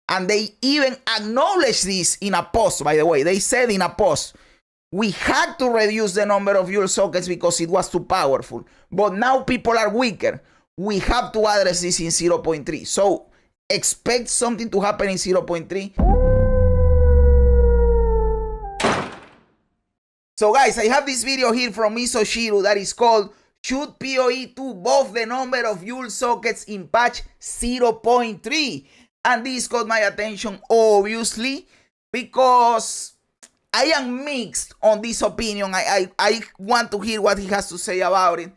And they even acknowledge this in a post, by the way. They said in a post, we had to reduce the number of Joule sockets because it was too powerful. But now people are weaker. We have to address this in 0.3. So expect something to happen in 0.3. So guys, I have this video here from Misoshiru that is called "Should PoE 2 buff the number of Joule sockets in patch 0.3? And this caught my attention, obviously, because I am mixed on this opinion. I want to hear what he has to say about it.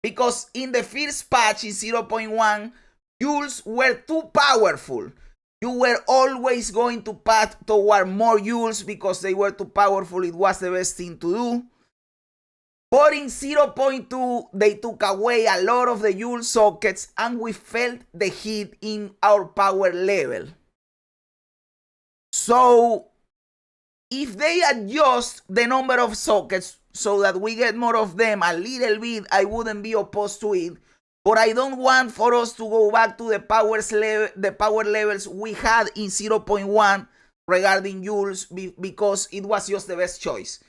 Because in the first patch in 0.1, Joules were too powerful. You were always going to path toward more Joules because they were too powerful. It was the best thing to do. But in 0.2, they took away a lot of the Joule sockets and we felt the hit in our power level. So, if they adjust the number of sockets so that we get more of them a little bit, I wouldn't be opposed to it. But I don't want for us to go back to the power levels we had in 0.1 regarding Joules because it was just the best choice.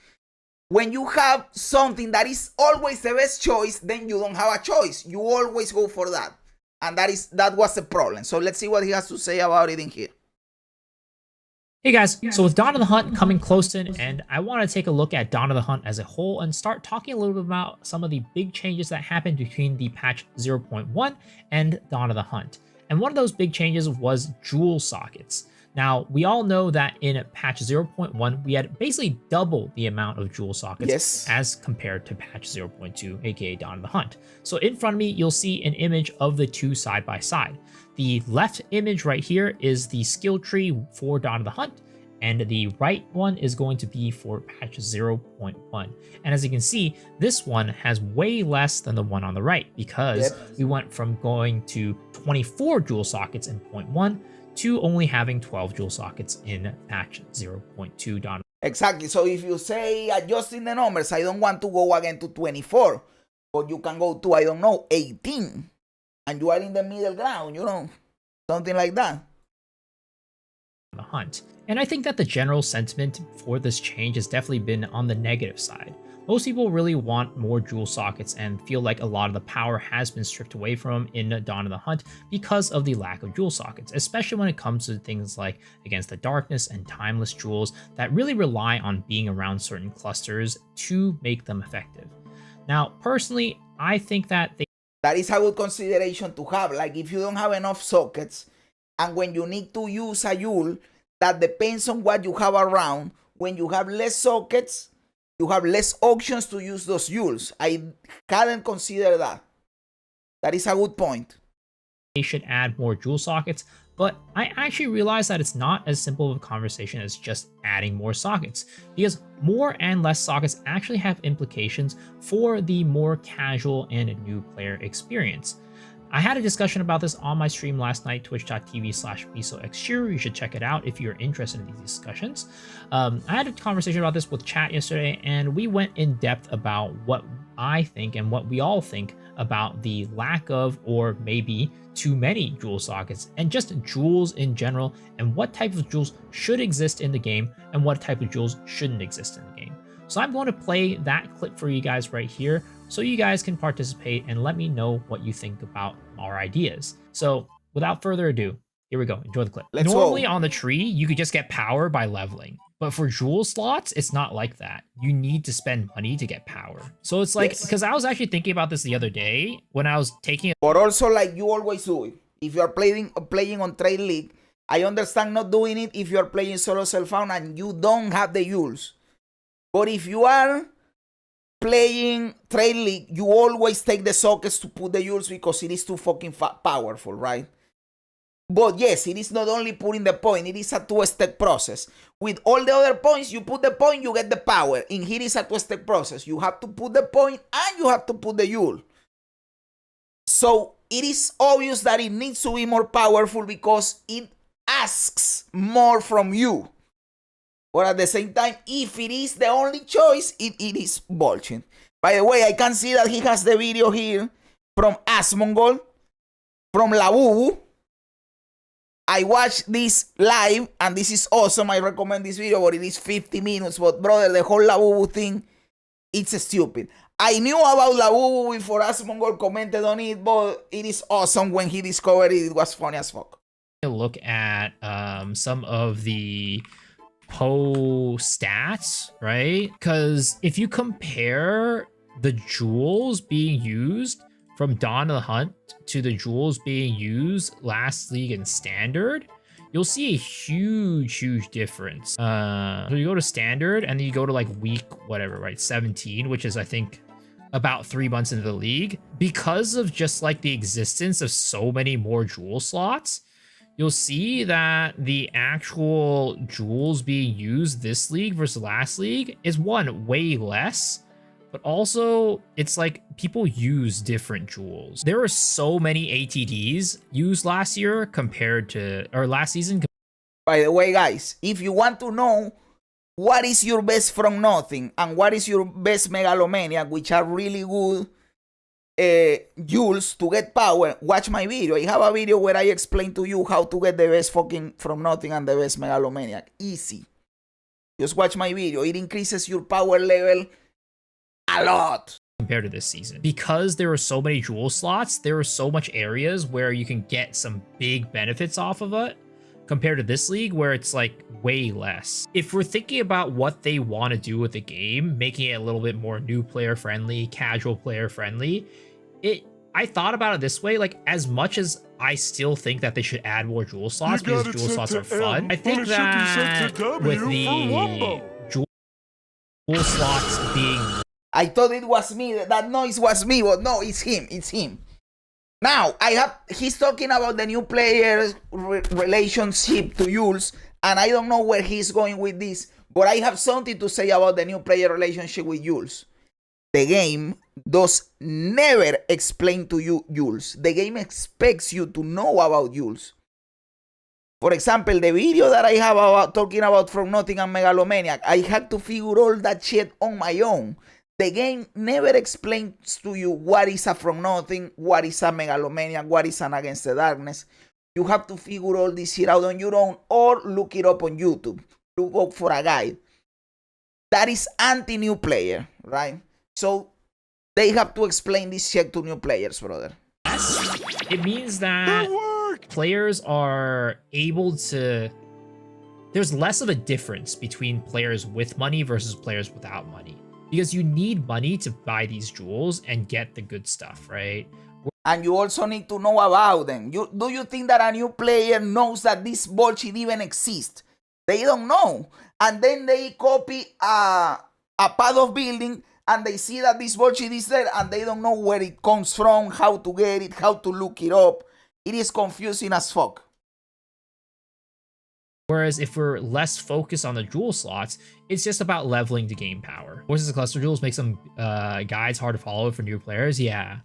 When you have something that is always the best choice, then you don't have a choice. You always go for that. And that was the problem. So let's see what he has to say about it in here. Hey guys, so with Dawn of the Hunt coming close to an end, I want to take a look at Dawn of the Hunt as a whole and start talking a little bit about some of the big changes that happened between the patch 0.1 and Dawn of the Hunt. And one of those big changes was Joule sockets. Now, we all know that in patch 0.1, we had basically double the amount of Joule sockets as compared to patch 0.2, aka Dawn of the Hunt. So in front of me, you'll see an image of the two side by side. The left image right here is the skill tree for Dawn of the Hunt, and the right one is going to be for patch 0.1. And as you can see, this one has way less than the one on the right because we went from going to 24 Joule sockets in 0.1 to only having 12 Joule sockets in patch 0.2 Dawn. Exactly. So if you say adjusting the numbers, I don't want to go again to 24, but you can go to, I don't know, 18. And you are in the middle ground, you know, something like that. The Hunt. And I think that the general sentiment for this change has definitely been on the negative side. Most people really want more Joule sockets and feel like a lot of the power has been stripped away from in Dawn of the Hunt because of the lack of Joule sockets, especially when it comes to things like Against the Darkness and Timeless Joules that really rely on being around certain clusters to make them effective. Now, personally, I think that that is a good consideration to have. Like if you don't have enough sockets and when you need to use a Joule, that depends on what you have around. When you have less sockets, you have less options to use those Joules. I hadn't considered that. That is a good point. They should add more Joule sockets, but I actually realized that it's not as simple of a conversation as just adding more sockets, because more and less sockets actually have implications for the more casual and new player experience. I had a discussion about this on my stream last night, twitch.tv/misoxshiru. You should check it out if you're interested in these discussions. I had a conversation about this with chat yesterday, and we went in depth about what I think and what we all think about the lack of, or maybe too many Joule sockets, and just Joules in general, and what type of Joules should exist in the game and what type of Joules shouldn't exist in the game. So I'm going to play that clip for you guys right here so you guys can participate and let me know what you think about our ideas. So without further ado, here we go. Enjoy the clip. Normally on the tree, you could just get power by leveling. But for Joule slots, it's not like that. You need to spend money to get power. So it's like, because I was actually thinking about this the other day when I was taking... But also like you always do it. If you are playing on Trade League, I understand not doing it if you are playing solo self-found and you don't have the Joules. But if you are playing Trade League, you always take the sockets to put the Joules because it is too fucking powerful, right? But yes, it is not only putting the point, it is a two-step process. With all the other points, you put the point, you get the power. In here is a two-step process. You have to put the point and you have to put the Joule. So it is obvious that it needs to be more powerful because it asks more from you. But at the same time, if it is the only choice, it is bullshit. By the way, I can see that he has the video here from Asmongold, from Labubu, I watched this live, and this is awesome. I recommend this video, but it is 50 minutes. But brother, the whole Labubu thing, it's stupid. I knew about Labubu before Asmongol commented on it, but it is awesome. When he discovered it, it was funny as fuck. Look at some of the PoE stats, right? Because if you compare the jewels being used from Dawn of the Hunt to the jewels being used last league and standard, you'll see a huge difference. So you go to standard and then you go to like week whatever, right? 17, which is I think about 3 months into the league. Because of just like the existence of so many more jewel slots, you'll see that the actual jewels being used this league versus last league is one, way less, but also it's like people use different jewels. There were so many ATDs used last year compared to, or last season. By the way, guys, if you want to know what is your best From Nothing and what is your best Megalomaniac, which are really good jewels to get power, watch my video. I have a video where I explain to you how to get the best fucking From Nothing and the best Megalomaniac. Easy. Just watch my video. It increases your power level a lot. Compared to this season. Because there were so many jewel slots, there were so much areas where you can get some big benefits off of it, compared to this league where it's like way less. If we're thinking about what they want to do with the game, making it a little bit more new player friendly, casual player friendly, I thought about it this way, like as much as I still think that they should add more jewel slots because jewel slots are fun, I think that with the jewel slots being... I thought it was me, that noise was me, but no, it's him, it's him. Now, he's talking about the new players' relationship to Jules, and I don't know where he's going with this, but I have something to say about the new player relationship with Jules. The game does never explain to you Jules. The game expects you to know about Jules. For example, the video that I have about talking about From Nothing and Megalomaniac, I had to figure all that shit on my own. The game never explains to you what is a From Nothing, what is a Megalomaniac, what is an Against the Darkness. You have to figure all this shit out on your own or look it up on YouTube. Look up for a guide. That is anti-new player, right? So they have to explain this shit to new players, brother. It means that players are able to... There's less of a difference between players with money versus players without money. Because you need money to buy these jewels and get the good stuff, right? And you also need to know about them. Do you think that a new player knows that this bullshit even exists? They don't know. And then they copy a path of building and they see that this bullshit is there and they don't know where it comes from, how to get it, how to look it up. It is confusing as fuck. Whereas if we're less focused on the jewel slots, it's just about leveling the game power. Voices of Cluster Jewels make some guides hard to follow for new players. Yeah.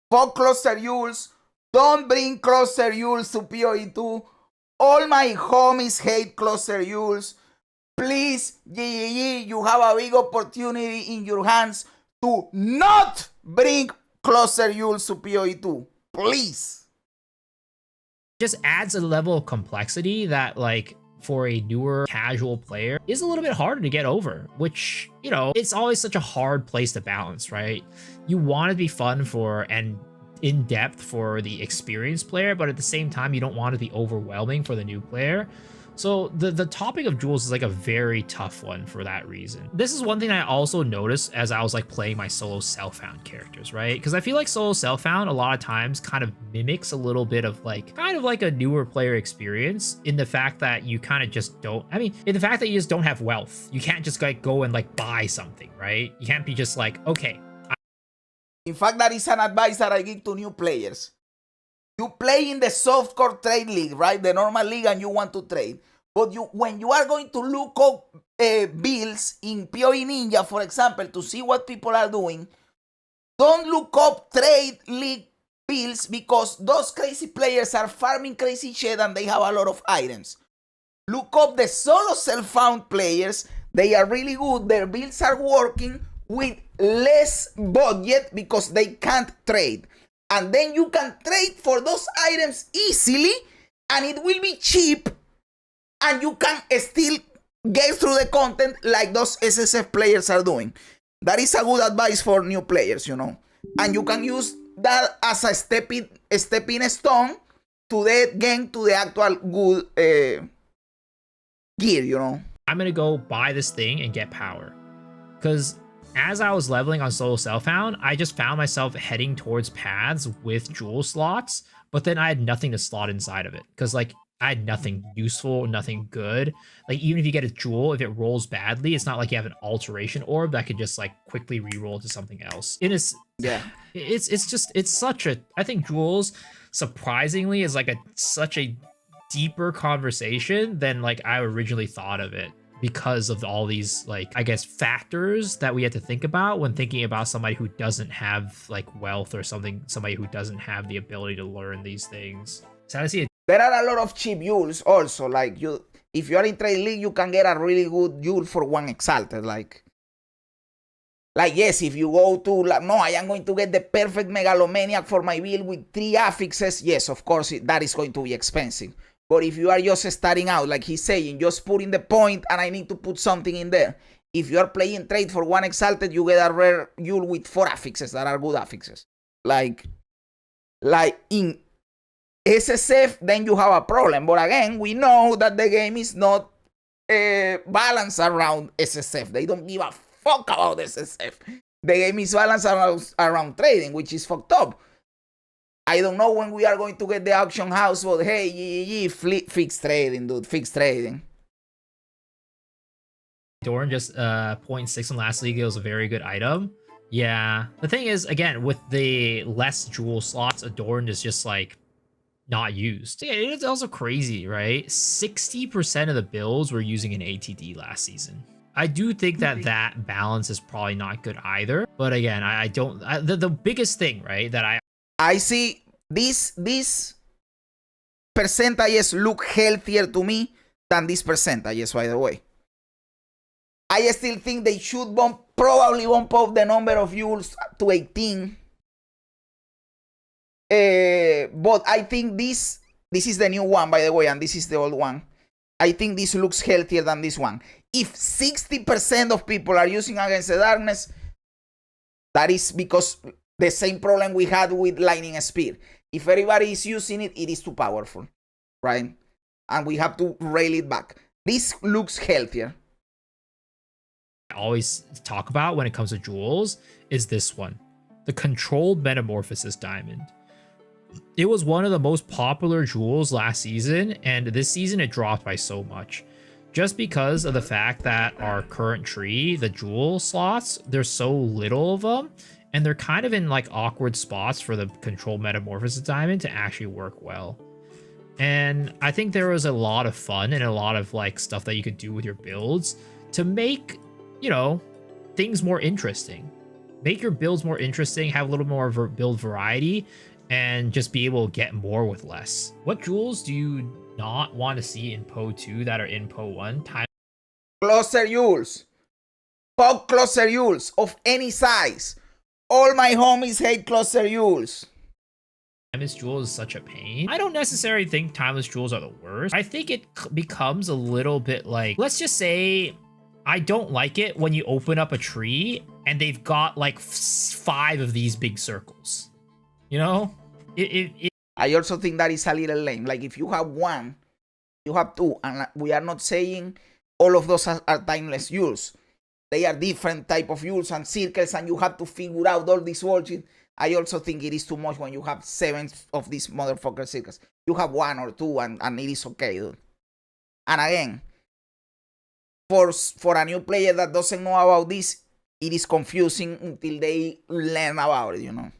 Fuck Cluster Jewels. Don't bring Cluster Jewels to PoE 2. All my homies hate Cluster Jewels. Please, GGG, you have a big opportunity in your hands to not bring Cluster Jewels to PoE 2. Please. Just adds a level of complexity that, like, for a newer casual player is a little bit harder to get over, which, you know, it's always such a hard place to balance, right? You want to be fun for and in depth for the experienced player, but at the same time, you don't want to be overwhelming for the new player. So the topic of jewels is like a very tough one for that reason. This is one thing I also noticed as I was like playing my solo self-found characters, right? Because I feel like solo self-found a lot of times kind of mimics a little bit of like kind of like a newer player experience in the fact that you kind of just don't, I mean, in the fact that you just don't have wealth. You can't just like go and like buy something, right? You can't be just like, okay. In fact, that is an advice that I give to new players. You play in the softcore trade league, right? The normal league, and you want to trade. But when you are going to look up builds in PoE Ninja, for example, to see what people are doing, don't look up trade league builds because those crazy players are farming crazy shit and they have a lot of items. Look up the solo self-found players. They are really good. Their builds are working with less budget because they can't trade. And then you can trade for those items easily and it will be cheap, and you can still get through the content like those SSF players are doing. That is a good advice for new players, you know. And you can use that as a stepping stone to gain to the actual good gear, you know. I'm gonna go buy this thing and get power, because as I was leveling on solo self-found, I just found myself heading towards paths with jewel slots, but then I had nothing to slot inside of it, because like I had nothing useful, nothing good. Like even if you get a jewel, if it rolls badly, it's not like you have an alteration orb that could just like quickly reroll to something else. It is, yeah. It's such a, I think jewels surprisingly is like such a deeper conversation than like I originally thought of it, because of all these like, I guess, factors that we have to think about when thinking about somebody who doesn't have like wealth or somebody who doesn't have the ability to learn these things. So I see it. There are a lot of cheap Yules also. Like if you are in Trade League, you can get a really good Yule for 1 Exalted. Like yes, if you go to, like, no, I am going to get the perfect Megalomaniac for my build with 3 affixes. Yes, of course, that is going to be expensive. But if you are just starting out, like he's saying, just putting the point and I need to put something in there. If you are playing trade for 1 Exalted, you get a rare Yule with 4 affixes that are good affixes. Like in SSF, then you have a problem. But again, we know that the game is not balanced around SSF. They don't give a fuck about SSF. The game is balanced around trading, which is fucked up. I don't know when we are going to get the auction house, but hey, fixed trading, dude. Fixed trading. Doran just 0.6 in last league. It was a very good item. Yeah. The thing is, again, with the less jewel slots, Adorn is just like not used. Yeah, it's also crazy, right? 60% of the builds were using an ATD last season. I do think that that balance is probably not good either. But again, I don't. The biggest thing, right, that I see these percentages look healthier to me than these percentages, by the way. I still think they should probably bump up the number of Yules to 18. But I think this is the new one, by the way, and this is the old one. I think this looks healthier than this one. If 60% of people are using Against the Darkness, that is because the same problem we had with Lightning Spear. If everybody is using it, it is too powerful, right? And we have to rail it back. This looks healthier. I always talk about when it comes to jewels is this one, the Controlled Metamorphosis Diamond. It was one of the most popular jewels last season, and this season it dropped by so much. Just because of the fact that our current tree, the jewel slots, there's so little of them, and they're kind of in like awkward spots for the Controlled Metamorphosis Diamond to actually work well. And I think there was a lot of fun and a lot of like stuff that you could do with your builds to make, you know, things more interesting. Make your builds more interesting, have a little more build variety, and just be able to get more with less. What jewels do you not want to see in PoE 2 that are in PoE 1? Cluster Yules. Pog cluster Yules of any size. All my homies hate cluster Yules. Timeless jewels is such a pain. I don't necessarily think timeless jewels are the worst. I think it becomes a little bit like, let's just say, I don't like it when you open up a tree and they've got like 5 of these big circles. You know? I also think that is a little lame. Like if you have 1, you have 2, and we are not saying all of those are timeless Yules. They are different type of Yules and circles, and you have to figure out all this bullshit. I also think it is too much when you have 7 of these motherfucker circles. You have 1 or 2 and it is okay, dude. And again, for a new player that doesn't know about this, it is confusing until they learn about it, you know.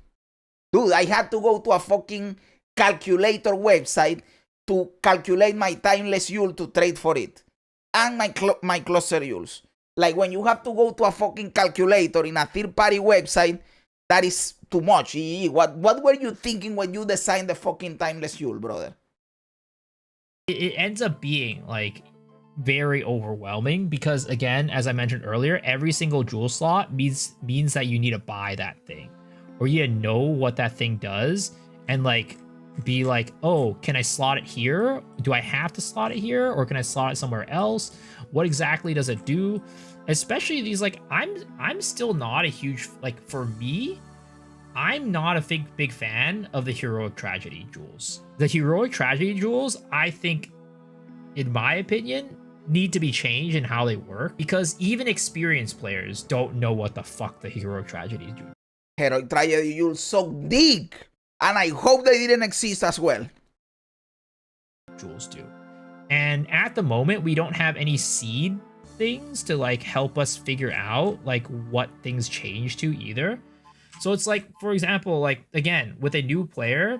Dude, I had to go to a fucking calculator website to calculate my timeless Yule to trade for it. And my cluster Yules. Like when you have to go to a fucking calculator in a third-party website, that is too much. What were you thinking when you designed the fucking timeless Yule, brother? It ends up being like very overwhelming because, again, as I mentioned earlier, every single jewel slot means that you need to buy that thing, or you need to know what that thing does, and like be like, oh, can I slot it here? Do I have to slot it here, or can I slot it somewhere else? What exactly does it do? Especially these, like, I'm still not a huge, like, for me, I'm not a big fan of the heroic tragedy jewels. The heroic tragedy jewels, I think, in my opinion, need to be changed in how they work, because even experienced players don't know what the fuck the heroic tragedy do. Heroic tragedy jewels so big, and I hope they didn't exist as well. Jewels do. And at the moment, we don't have any seed things to like help us figure out like what things change to either. So it's like, for example, like again, with a new player,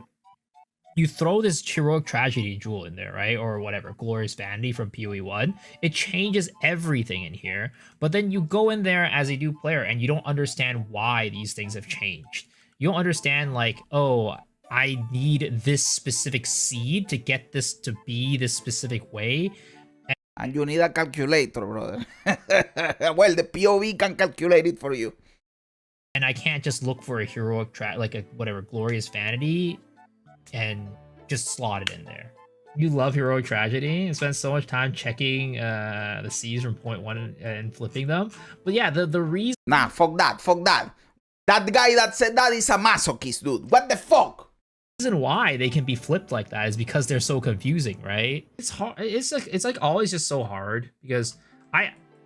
you throw this heroic tragedy jewel in there, right? Or whatever, glorious vanity from PoE 1. It changes everything in here. But then you go in there as a new player and you don't understand why these things have changed. You don't understand like, oh, I need this specific seed to get this to be this specific way. And you need a calculator, brother. Well, the POV can calculate it for you. And I can't just look for a heroic like a whatever glorious vanity and just slot it in there. You love heroic tragedy and spend so much time checking the C's from point one and flipping them. But yeah, the reason. Nah, fuck that, fuck that. That guy that said that is a masochist, dude. What the fuck? The reason why they can be flipped like that is because they're so confusing, right? It's hard. It's like always just so hard because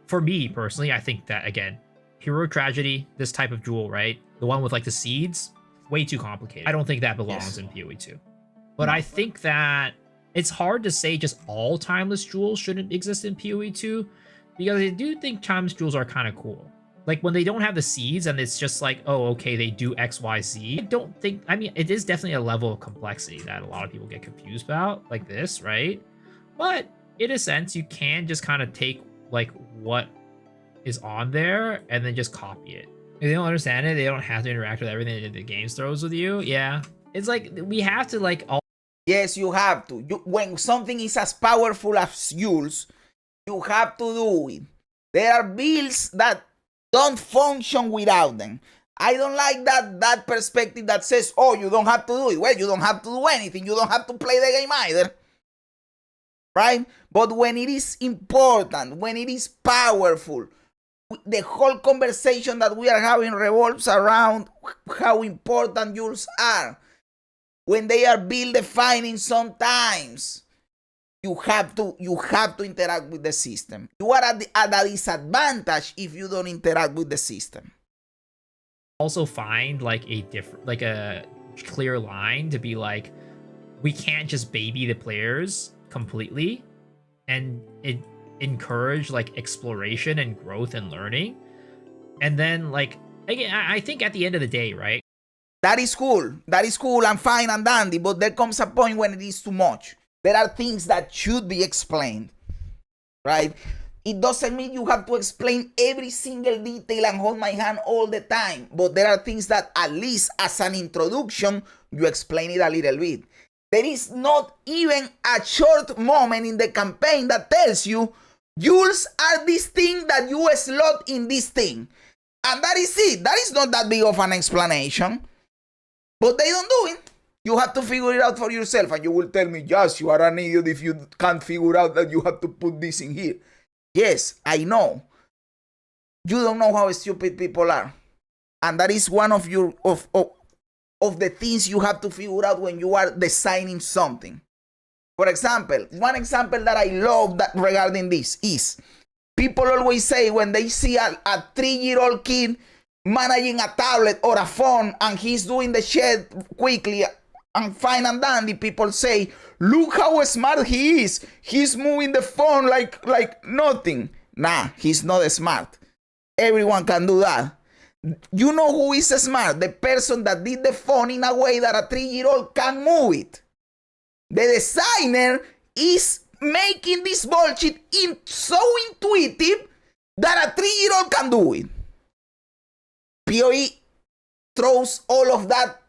for me personally, I think that again, heroic tragedy, this type of jewel, right? The one with like the seeds, way too complicated. I don't think that belongs in PoE 2. But I think that it's hard to say just all timeless jewels shouldn't exist in PoE 2 because I do think timeless jewels are kind of cool. Like when they don't have the seeds and it's just like, oh, okay, they do X, Y, Z. I don't think, I mean, it is definitely a level of complexity that a lot of people get confused about, like this, right? But in a sense, you can just kind of take like what is on there and then just copy it. If they don't understand it, they don't have to interact with everything that the game throws with you. Yeah. It's like, we have to like all. Yes, you have to. When something is as powerful as yours, you have to do it. There are builds that don't function without them. I don't like that perspective that says, oh, you don't have to do it. Well, you don't have to do anything. You don't have to play the game either. Right? But when it is important, when it is powerful, the whole conversation that we are having revolves around how important jewels are. When they are build defining sometimes, you have to interact with the system. You are at a disadvantage if you don't interact with the system. Also find like a clear line to be like, we can't just baby the players completely and encourage like exploration and growth and learning. And then like, again, I think at the end of the day, right? That is cool. That is cool and fine and dandy, but there comes a point when it is too much. There are things that should be explained, right? It doesn't mean you have to explain every single detail and hold my hand all the time, but there are things that at least as an introduction, you explain it a little bit. There is not even a short moment in the campaign that tells you, jewels are this thing that you slot in this thing. And that is it. That is not that big of an explanation. But they don't do it. You have to figure it out for yourself. And you will tell me, yes, you are an idiot if you can't figure out that you have to put this in here. Yes, I know. You don't know how stupid people are. And that is one of your of the things you have to figure out when you are designing something. For example, one example that I love that regarding this is people always say when they see a 3-year-old kid managing a tablet or a phone and he's doing the shit quickly and fine and dandy, people say, look how smart he is. He's moving the phone like nothing. Nah, he's not smart. Everyone can do that. You know who is smart? The person that did the phone in a way that a 3-year-old can move it. The designer is making this bullshit so intuitive that a 3-year-old can do it. PoE throws all of that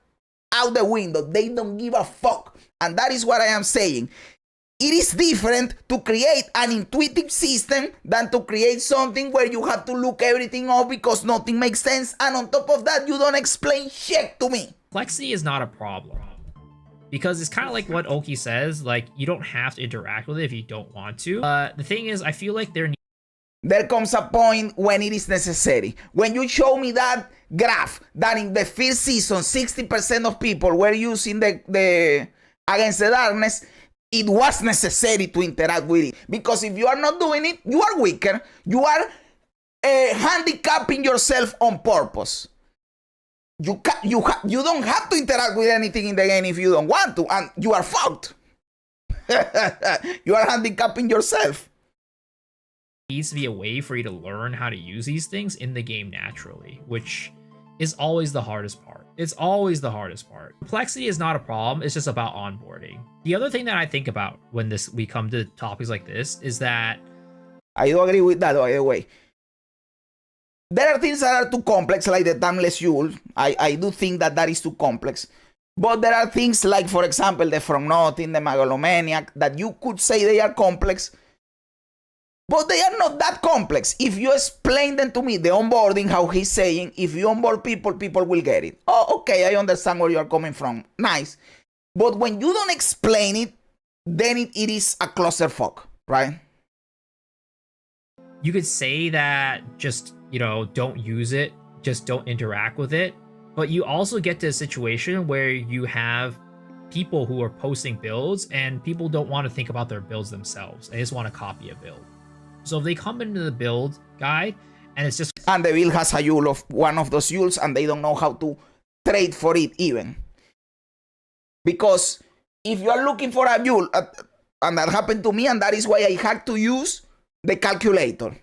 out the window. They don't give a fuck. And that is what I am saying. It is different to create an intuitive system than to create something where you have to look everything up because nothing makes sense. And on top of that, you don't explain shit to me. Complexity is not a problem. because it's kind of like what Oki says, like you don't have to interact with it if you don't want to. The thing is, I feel like there comes a point when it is necessary. When you show me that graph that in the first season 60% of people were using the Against the Darkness, it was necessary to interact with it. Because if you are not doing it, you are weaker. You are handicapping yourself on purpose. You don't have to interact with anything in the game if you don't want to, and you are fucked. You are handicapping yourself. needs to be a way for you to learn how to use these things in the game naturally, which is always the hardest part. It's always the hardest part. Complexity is not a problem, it's just about onboarding. The other thing that I think about when we come to topics like this is that I do agree with that, by the way. There are things that are too complex, like the timeless Yule. I do think that is too complex. But there are things like, for example, the From Nothing, the Megalomaniac, that you could say they are complex, but they are not that complex. If you explain them to me, the onboarding, how he's saying, if you onboard people, people will get it. Oh, okay, I understand where you're coming from. Nice. But when you don't explain it, then it is a clusterfuck, right? You could say that just, don't use it, just don't interact with it. But you also get to a situation where you have people who are posting builds and people don't want to think about their builds themselves. They just want to copy a build. So if they come into the build guide and it's just... And the build has a Yule of one of those Yules and they don't know how to trade for it even. Because if you are looking for a Yule, and that happened to me, and that is why I had to use the calculator.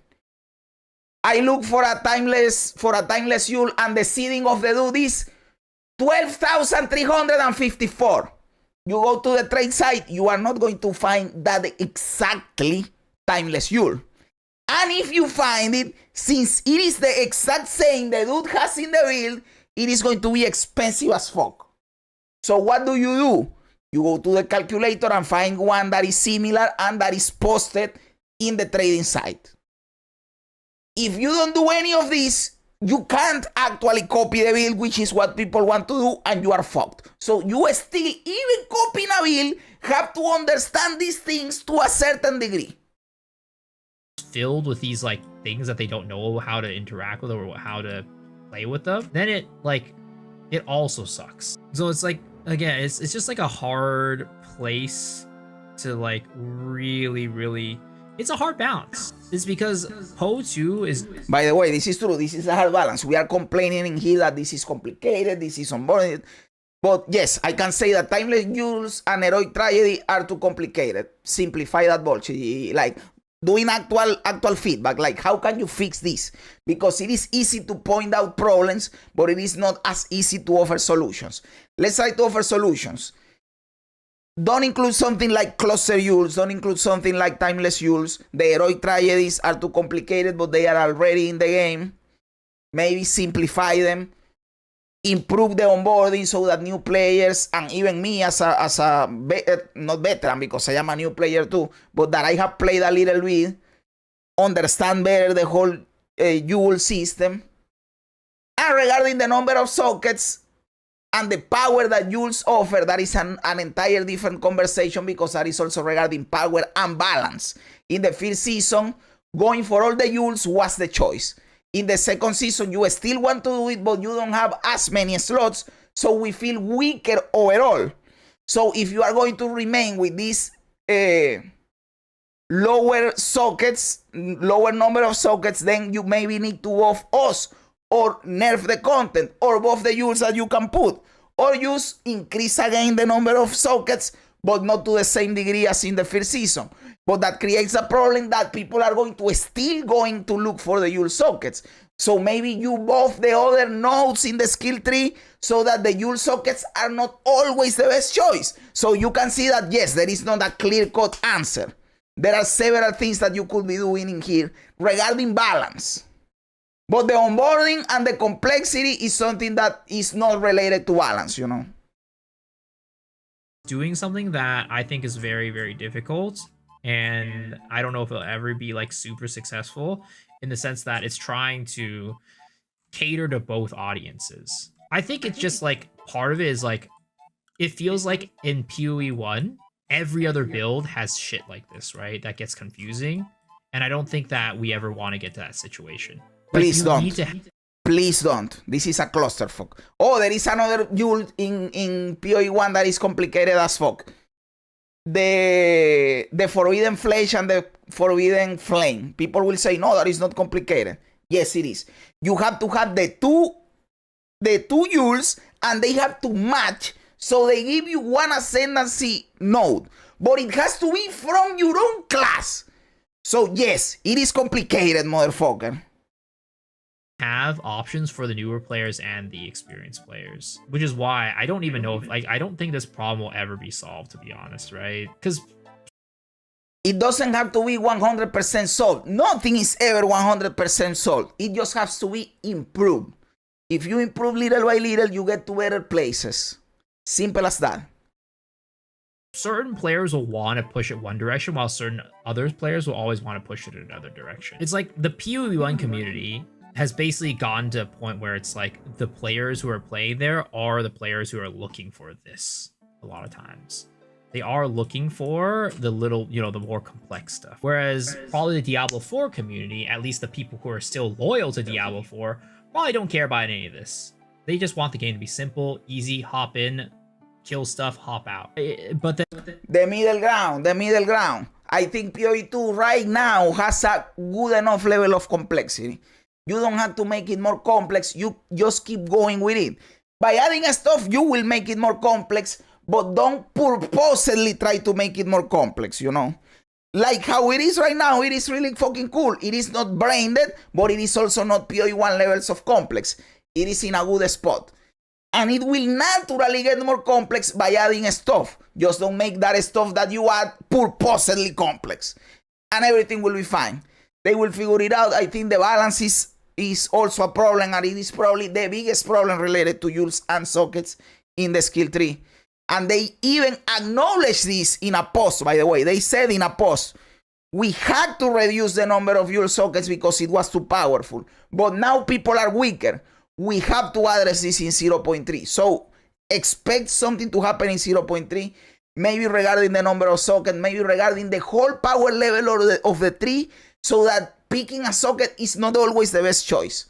I look for a timeless Yule, and the seeding of the dude is 12,354. You go to the trade site, you are not going to find that exactly timeless Yule. And if you find it, since it is the exact same the dude has in the build, it is going to be expensive as fuck. So what do? You go to the calculator and find one that is similar and that is posted in the trading site. If you don't do any of this, you can't actually copy the build, which is what people want to do, and you are fucked. So you still, even copying a build, have to understand these things to a certain degree. Filled with these things that they don't know how to interact with or how to play with them, then it also sucks. So it's again, it's just a hard place to really. It's a hard balance. It's because PoE 2 is... By the way, this is true. This is a hard balance. We are complaining in here that this is complicated, this is onboarding. But yes, I can say that Timeless Yules and Heroic Tragedy are too complicated. Simplify that bullshit. Doing actual feedback. How can you fix this? Because it is easy to point out problems, but it is not as easy to offer solutions. Let's try to offer solutions. Don't include something like cluster Yules. Don't include something like timeless Yules. The Heroic Tragedies are too complicated, but they are already in the game. Maybe simplify them. Improve the onboarding so that new players, and even me as a not veteran, because I am a new player too, but that I have played a little bit, understand better the whole Yule system. And regarding the number of sockets and the power that Yules offer, that is an entire different conversation, because that is also regarding power and balance. In the first season, going for all the Yules was the choice. In the second season, you still want to do it, but you don't have as many slots, so we feel weaker overall. So if you are going to remain with these lower number of sockets, then you maybe need to buff us, or nerf the content, or buff the Yules that you can put, or increase again the number of sockets, but not to the same degree as in the first season. But that creates a problem that people are still going to look for the Yule sockets. So maybe you buff the other nodes in the skill tree so that the Yule sockets are not always the best choice. So you can see that, yes, there is not a clear-cut answer. There are several things that you could be doing in here regarding balance. But the onboarding and the complexity is something that is not related to balance, Doing something that I think is very, very difficult, and I don't know if it'll ever be super successful, in the sense that it's trying to cater to both audiences. I think it's just part of it is it feels like in PoE 1, every other build has shit like this, right? That gets confusing. And I don't think that we ever want to get to that situation. Like, Please you don't. need to Please don't. This is a clusterfuck. Oh, there is another Yule in PoE 1 that is complicated as fuck. The Forbidden Flesh and the Forbidden Flame. People will say, no, that is not complicated. Yes, it is. You have to have the two Yules, and they have to match, so they give you one ascendancy node. But it has to be from your own class. So yes, it is complicated, motherfucker. have options for the newer players and the experienced players, which is why I don't even know if, like, I don't think this problem will ever be solved, to be honest, right? Because it doesn't have to be 100% solved. Nothing is ever 100% solved. It just has to be improved. If you improve little by little, you get to better places. Simple as that. certain players will want to push it one direction, while certain other players will always want to push it in another direction. It's like the PoE1 community has basically gotten to a point where it's like the players who are playing there are the players who are looking for this a lot of times. They are looking for the little, you know, the more complex stuff. Whereas probably the Diablo 4 community, at least the people who are still loyal to Diablo 4, probably don't care about any of this. They just want the game to be simple, easy, hop in, kill stuff, hop out. But the middle ground. I think PoE2 right now has a good enough level of complexity. You don't have to make it more complex. You just keep going with it. By adding stuff, you will make it more complex, but don't purposely try to make it more complex, you know? Like how it is right now, it is really fucking cool. It is not brain dead, but it is also not PoE1 levels of complex. It is in a good spot. And it will naturally get more complex by adding stuff. Just don't make that stuff that you add purposely complex. And everything will be fine. They will figure it out. I think the balance is also a problem, and it is probably the biggest problem related to Yules and sockets in the skill tree. And they even acknowledge this in a post, by the way. They said in a post, we had to reduce the number of Yule sockets because it was too powerful. But now people are weaker. We have to address this in 0.3. So expect something to happen in 0.3. Maybe regarding the number of sockets, maybe regarding the whole power level of the tree, so that picking a socket is not always the best choice.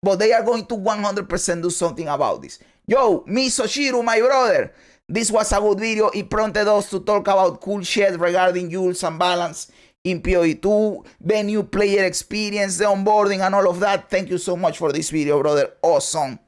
But they are going to 100% do something about this. Yo, Misoshiru, my brother. This was a good video. It prompted us to talk about cool shit regarding Yules and balance in PoE2, the new player experience, the onboarding, and all of that. Thank you so much for this video, brother. Awesome.